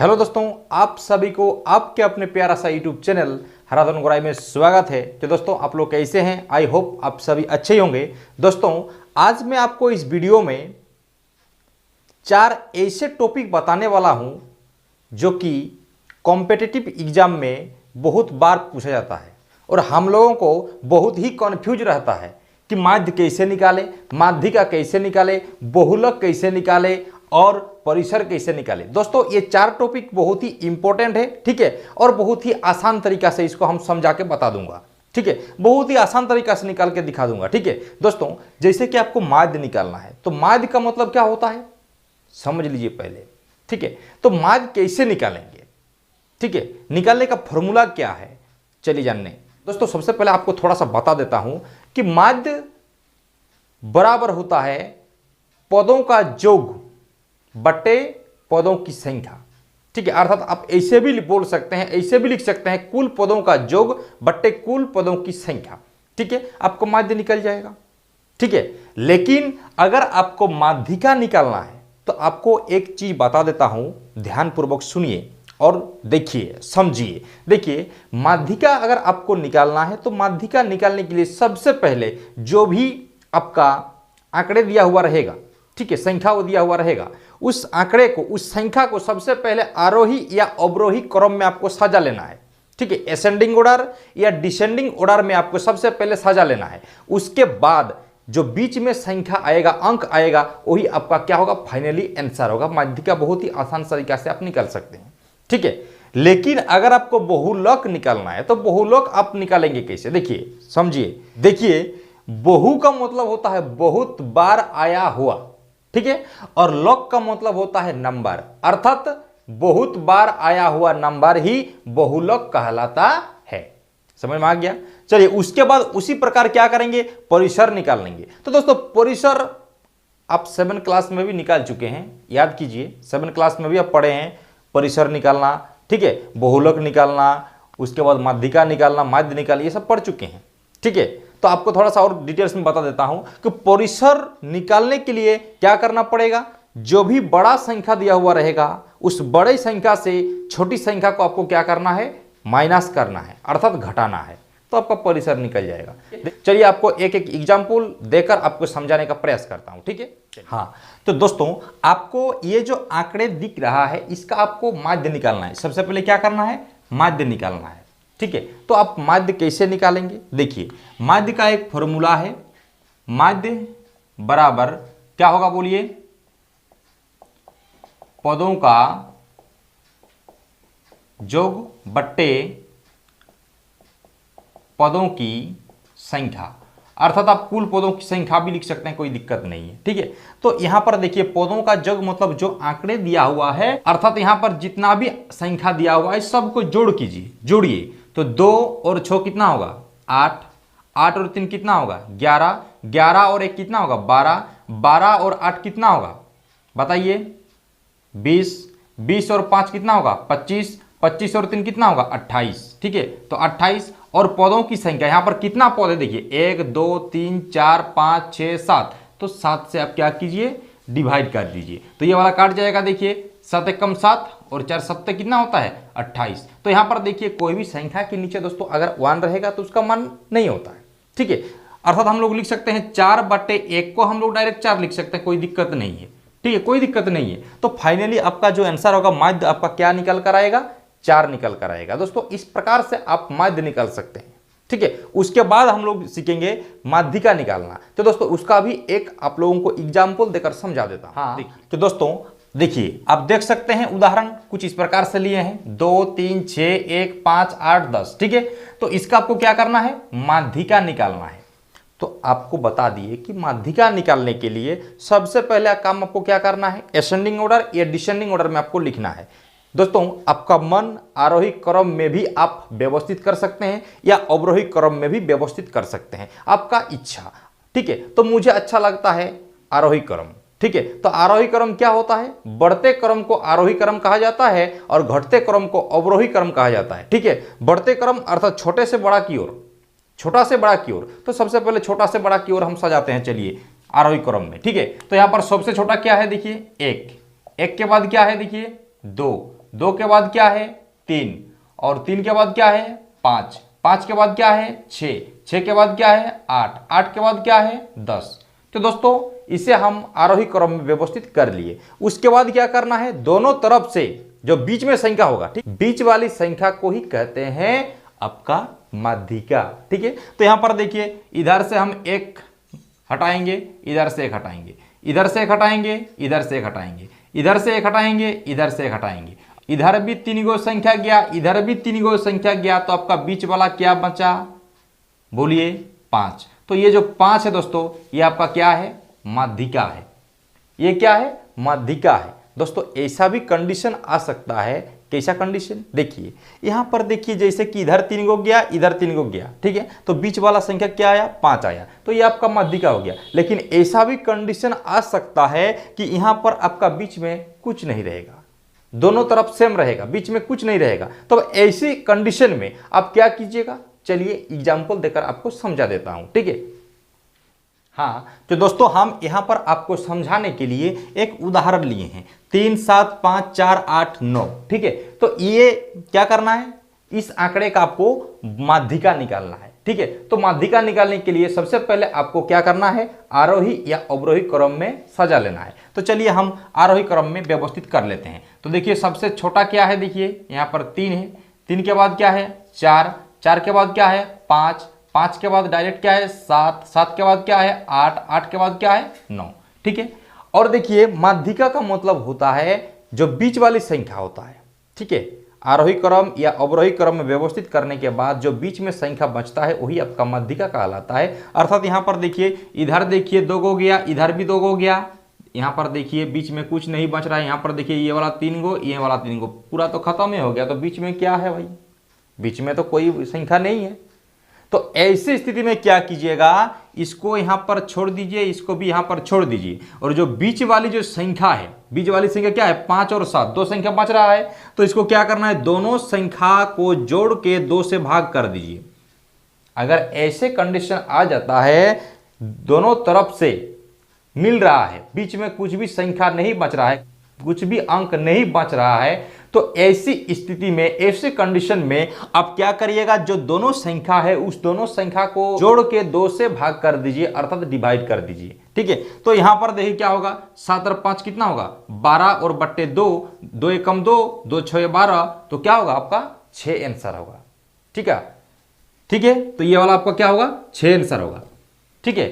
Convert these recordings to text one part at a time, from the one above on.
Hello दोस्तों, आप सभी को आपके अपने प्यारा सा यूट्यूब चैनल हराधन गोराई में स्वागत है। तो दोस्तों, आप लोग कैसे हैं? आई होप आप सभी अच्छे ही होंगे। दोस्तों, आज मैं आपको इस वीडियो में 4 ऐसे टॉपिक बताने वाला हूं जो कि कॉम्पिटिटिव एग्जाम में बहुत बार पूछा जाता है और हम लोगों को बहुत ही कन्फ्यूज रहता है कि माध्य कैसे निकाले, माध्यिका कैसे निकाले, बहुलक कैसे निकाले और परिसर कैसे निकाले। दोस्तों, ये 4 टॉपिक बहुत ही इंपॉर्टेंट है, ठीक है, और बहुत ही आसान तरीका से इसको हम समझा के बता दूंगा, ठीक है, बहुत ही आसान तरीका से निकाल के दिखा दूंगा, ठीक है। दोस्तों, जैसे कि आपको माध्य निकालना है तो माध्य का मतलब क्या होता है समझ लीजिए पहले, ठीक है। तो माध्य कैसे निकालेंगे, ठीक है, निकालने का फॉर्मूला क्या है, चलिए जानने। दोस्तों, सबसे पहले आपको थोड़ा सा बता देता हूं कि माध्य बराबर होता है पदों का योग बटे पदों की संख्या, ठीक है। अर्थात आप ऐसे भी बोल सकते हैं, ऐसे भी लिख सकते हैं, कुल पदों का योग बटे कुल पदों की संख्या, ठीक है, आपको माध्य निकल जाएगा, ठीक है। लेकिन अगर आपको माध्यिका निकालना है तो आपको एक चीज बता देता हूं, ध्यानपूर्वक सुनिए और देखिए, समझिए। देखिए, माध्यिका अगर आपको निकालना है तो माध्यिका निकालने के लिए सबसे पहले जो भी आपका आंकड़े दिया हुआ रहेगा, ठीक है, संख्या दिया हुआ रहेगा, उस आंकड़े को, उस संख्या को सबसे पहले आरोही या अवरोही क्रम में आपको सजा लेना है, ठीक है। असेंडिंग ऑर्डर या डिसेंडिंग ऑर्डर में आपको सबसे पहले सजा लेना है। उसके बाद जो बीच में संख्या आएगा, अंक आएगा, वही आपका क्या होगा, फाइनली आंसर होगा। माध्यिका बहुत ही आसान तरीका से आप निकाल सकते हैं, ठीक है। लेकिन अगर आपको बहुलक निकालना है तो बहुलक आप निकालेंगे कैसे, देखिए, समझिए। देखिए, बहु का मतलब होता है बहुत बार आया हुआ, ठीक है, और लक का मतलब होता है नंबर, अर्थात बहुत बार आया हुआ नंबर ही बहुलक कहलाता है। समझ में आ गया? चलिए, उसके बाद उसी प्रकार क्या करेंगे, परिसर निकाल लेंगे। तो दोस्तों, परिसर आप 7 क्लास में भी निकाल चुके हैं, याद कीजिए, 7 क्लास में भी आप पढ़े हैं परिसर निकालना, ठीक है, बहुलक निकालना, उसके बाद माध्यिका निकालना, माध्य निकालना, ये सब पढ़ चुके हैं, ठीक है। तो आपको थोड़ा सा और डिटेल्स में बता देता हूं कि परिसर निकालने के लिए क्या करना पड़ेगा। जो भी बड़ा संख्या दिया हुआ रहेगा उस बड़ी संख्या से छोटी संख्या को आपको क्या करना है, माइनस करना है, अर्थात घटाना है, तो आपका परिसर निकल जाएगा। चलिए, आपको एक एक एग्जाम्पल देकर आपको समझाने का प्रयास करता हूं, ठीक है। हाँ, तो दोस्तों, आपको ये जो आंकड़े दिख रहा है इसका आपको माध्य निकालना है। सबसे पहले क्या करना है, माध्य निकालना है, ठीक है। तो आप माध्य कैसे निकालेंगे, देखिए, माध्य का एक फॉर्मूला है, माध्य बराबर क्या होगा बोलिए, पदों का योग बट्टे पदों की संख्या, अर्थात आप कुल पदों की संख्या भी लिख सकते हैं, कोई दिक्कत नहीं है, ठीक है। तो यहां पर देखिए, पदों का योग मतलब जो आंकड़े दिया हुआ है, अर्थात यहां पर जितना भी संख्या दिया हुआ है सबको जोड़ कीजिए, जोड़िए। तो 2 और 6 कितना होगा, 8, 8 और 3 कितना होगा, 11, 11 और 1 कितना होगा, 12, 12 और 8 कितना होगा बताइए, 20, 20 और 5 कितना होगा, 25, 25 और 3 कितना होगा, 28, ठीक है। तो 28 और पदों की संख्या, यहां पर कितना पद है देखिए, 1 2 3 4 5 6 7, तो 7 से आप क्या कीजिए, डिवाइड कर दीजिए, तो ये वाला काट जाएगा। देखिए, 7 एकम 7 और 4 सत्ते कितना होता है, 28। तो यहां पर देखिए, कोई भी संख्या के नीचे दोस्तों अगर 1 रहेगा तो उसका मान नहीं होता है, ठीक है। अर्थात हम लोग लिख सकते हैं 4/1 को हम लोग डायरेक्ट 4 लिख सकते हैं, कोई दिक्कत नहीं है, ठीक है, कोई दिक्कत नहीं है। तो फाइनली आपका जो आंसर होगा माध्य आपका क्या निकल कर आएगा, 4 निकल कर आएगा। दोस्तों, इस प्रकार से आप माध्य निकाल सकते हैं, ठीक है। उसके बाद हम लोग सीखेंगे माध्यिका निकालना। तो दोस्तों, उसका भी एक आप लोगों को एग्जाम्पल देकर समझा देता हूं। हाँ, तो दोस्तों देखिए, आप देख सकते हैं उदाहरण कुछ इस प्रकार से लिए हैं, 2 3 6 1 5 8 10, ठीक है। तो इसका आपको क्या करना है, माध्यिका निकालना है। तो आपको बता दिए कि माध्यिका निकालने के लिए सबसे पहला काम आपको क्या करना है, असेंडिंग ऑर्डर या डिसेंडिंग ऑर्डर में आपको लिखना है। दोस्तों, आपका मन आरोही क्रम में भी आप व्यवस्थित कर सकते हैं या अवरोही क्रम में भी व्यवस्थित कर सकते हैं, आपका इच्छा, ठीक है। तो मुझे अच्छा लगता है आरोही क्रम, ठीक है। तो आरोही क्रम क्या होता है, बढ़ते क्रम को आरोही क्रम कहा जाता है और घटते क्रम को अवरोही क्रम कहा जाता है, ठीक है। बढ़ते क्रम अर्थात छोटे से बड़ा की ओर, छोटा से बड़ा की ओर। तो सबसे पहले छोटा से बड़ा की ओर हम सजाते हैं, चलिए, आरोही क्रम में, ठीक है। तो यहां पर सबसे छोटा क्या है, देखिए 1, 1 के बाद क्या है, देखिए 2, 2 के बाद क्या है 3, और 3 के बाद क्या है 5, 5 के बाद क्या है 6, 6 के बाद क्या है 8, 8 के बाद क्या है 10। तो दोस्तों इसे हम आरोही क्रम में व्यवस्थित कर लिए। उसके बाद क्या करना है, दोनों तरफ से जो बीच में संख्या होगा, ठीक, बीच वाली संख्या को ही कहते हैं आपका माध्यिका। ठीक है, तो यहां पर देखिए इधर से हम 1 हटाएंगे, इधर से 1 हटाएंगे, इधर से 1 हटाएंगे, इधर से 1 हटाएंगे, इधर से 1 हटाएंगे, इधर से 1 हटाएंगे, इधर भी 3 गो संख्या गया, इधर भी 3 गो संख्या गया, तो आपका बीच वाला क्या बचा, बोलिए 5। तो ये जो 5 है दोस्तों, ये आपका क्या है, माध्यिका है। ये क्या है, माध्यिका है। दोस्तों ऐसा भी कंडीशन आ सकता है, कैसा कंडीशन, देखिए यहां पर देखिए जैसे कि इधर 3 गो गया, इधर 3 गो गया, ठीक है, तो बीच वाला संख्या क्या आया, 5 आया, तो ये आपका माध्यिका हो गया। लेकिन ऐसा भी कंडीशन आ सकता है कि यहां पर आपका बीच में कुछ नहीं रहेगा, दोनों तरफ सेम रहेगा, बीच में कुछ नहीं रहेगा। तो ऐसी कंडीशन में आप क्या कीजिएगा, चलिए एग्जाम्पल देकर आपको समझा देता हूं, ठीक है। हाँ, तो दोस्तों हम यहां पर आपको समझाने के लिए एक उदाहरण लिए हैं, 3 7 5 4 8 9, ठीक है। तो ये क्या करना है, इस आंकड़े का आपको माध्यिका निकालना है, ठीक है। तो माध्यिका निकालने के लिए सबसे पहले आपको क्या करना है, आरोही या अवरोही क्रम में सजा लेना है। तो चलिए हम आरोही क्रम में व्यवस्थित कर लेते हैं। तो देखिए सबसे छोटा क्या है, देखिए यहाँ पर 3 है, 3 के बाद क्या है 4, 4 के बाद क्या है 5, 5 के बाद डायरेक्ट क्या है 7, 7 के बाद क्या है 8, 8 के बाद क्या है 9, ठीक है। और देखिए माध्यिका का मतलब होता है जो बीच वाली संख्या होता है, ठीक है। आरोही क्रम या अवरोही क्रम में व्यवस्थित करने के बाद जो बीच में संख्या बचता है वही आपका माध्यिका कहलाता है। अर्थात यहाँ पर देखिए इधर देखिए 2 गो गया, इधर भी 2 गो गया, यहाँ पर देखिए बीच में कुछ नहीं बच रहा है। यहाँ पर देखिए ये वाला 3 गो, ये वाला 3 गो, पूरा तो खत्म ही हो गया। तो बीच में क्या है भाई, बीच में तो कोई संख्या नहीं है। तो ऐसी स्थिति में क्या कीजिएगा, इसको यहां पर छोड़ दीजिए, इसको भी यहां पर छोड़ दीजिए, और जो बीच वाली जो संख्या है, बीच वाली संख्या क्या है 5 और 7, 2 संख्या बच रहा है, तो इसको क्या करना है, दोनों संख्या को जोड़ के 2 से भाग कर दीजिए। अगर ऐसे कंडीशन आ जाता है, दोनों तरफ से मिल रहा है, बीच में कुछ भी संख्या नहीं बच रहा है, कुछ भी अंक नहीं बच रहा है, तो ऐसी स्थिति में, ऐसे कंडीशन में आप क्या करिएगा, जो दोनों संख्या है उस दोनों संख्या को जोड़ के 2 से भाग कर दीजिए, अर्थात डिवाइड कर दीजिए, ठीक है। तो यहां पर देखिए क्या होगा, 7 और 5 कितना होगा 12 और बट्टे 2, 2 एकम 2, 2 6 12, तो क्या होगा आपका 6 आंसर होगा, ठीक है, ठीक है। तो ये वाला आपका क्या होगा 6 आंसर होगा, ठीक है।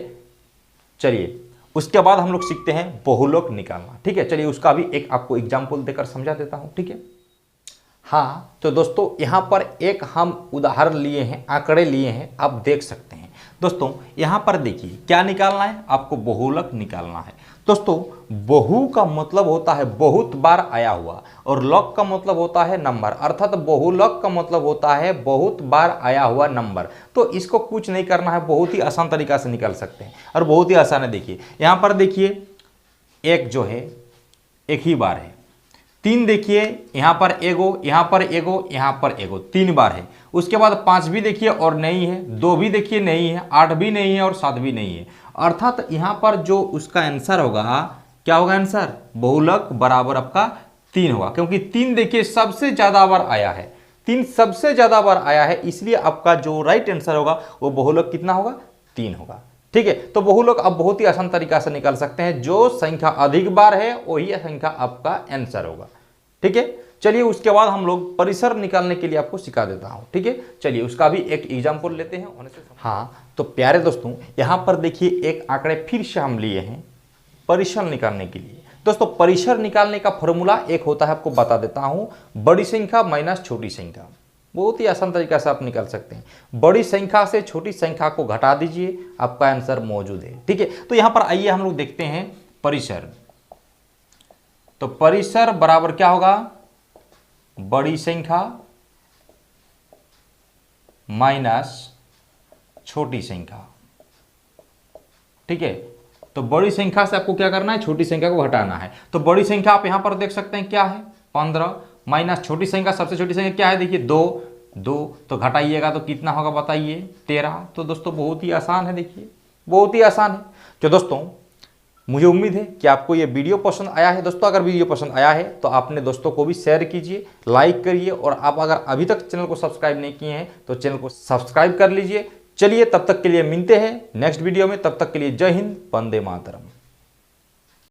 चलिए उसके बाद हम लोग सीखते हैं बहुलक निकालना, ठीक है। चलिए उसका भी एक आपको एग्जाम्पल देकर समझा देता हूं, ठीक है। हाँ, तो दोस्तों यहाँ पर एक हम उदाहरण लिए हैं, आंकड़े लिए हैं, आप देख सकते हैं। दोस्तों यहाँ पर देखिए क्या निकालना है, आपको बहुलक निकालना है। दोस्तों बहु का मतलब होता है बहुत बार आया हुआ, और लक का मतलब होता है नंबर, अर्थात बहुलक का मतलब होता है बहुत बार आया हुआ नंबर। तो इसको कुछ नहीं करना है, बहुत ही आसान तरीका से निकाल सकते हैं, और बहुत ही आसान है। देखिए यहाँ पर देखिए एक जो है एक ही बार है, 3 देखिए यहाँ पर एगो, यहाँ पर एगो, यहाँ पर एगो, 3 बार है। उसके बाद 5 भी देखिए और नहीं है, 2 भी देखिए नहीं है, 8 भी नहीं है और 7 भी नहीं है। अर्थात यहाँ पर जो उसका आंसर होगा, क्या होगा आंसर, बहुलक बराबर आपका 3 होगा, क्योंकि 3 देखिए सबसे ज्यादा बार आया है, 3 सबसे ज्यादा बार आया है, इसलिए आपका जो राइट आंसर होगा वो बहुलक कितना होगा 3 होगा, ठीक है। तो बहुलक आप बहुत ही आसान तरीका से निकाल सकते हैं, जो संख्या अधिक बार है वही संख्या आपका आंसर होगा, ठीक है। चलिए उसके बाद हम लोग परिसर निकालने के लिए आपको सिखा देता हूं, ठीक है। चलिए उसका भी एक एग्जांपल लेते हैं। हाँ तो प्यारे दोस्तों यहां पर देखिए एक आंकड़े फिर से हम लिए हैं परिसर निकालने के लिए। दोस्तों परिसर निकालने का फॉर्मूला एक होता है, आपको बता देता हूं, बड़ी संख्या माइनस छोटी संख्या। बहुत ही आसान तरीका से आप निकाल सकते हैं। बड़ी संख्या से छोटी संख्या को घटा दीजिए, आपका आंसर मौजूद है, ठीक है। तो यहां पर आइए हम लोग देखते हैं परिसर। तो परिसर बराबर क्या होगा, बड़ी संख्या माइनस छोटी संख्या, ठीक है। तो बड़ी संख्या से आपको क्या करना है, छोटी संख्या को घटाना है। तो बड़ी संख्या आप यहां पर देख सकते हैं क्या है 15, माइनस छोटी संख्या, सबसे छोटी संख्या क्या है देखिए 2, तो घटाइएगा तो कितना होगा बताइए 13। तो दोस्तों बहुत ही आसान है, देखिए बहुत ही आसान है। तो दोस्तों मुझे उम्मीद है कि आपको ये वीडियो पसंद आया है। दोस्तों अगर वीडियो पसंद आया है तो अपने दोस्तों को भी शेयर कीजिए, लाइक करिए, और आप अगर अभी तक चैनल को सब्सक्राइब नहीं किए हैं तो चैनल को सब्सक्राइब कर लीजिए। चलिए तब तक के लिए मिलते हैं नेक्स्ट वीडियो में, तब तक के लिए जय हिंद, वंदे मातरम।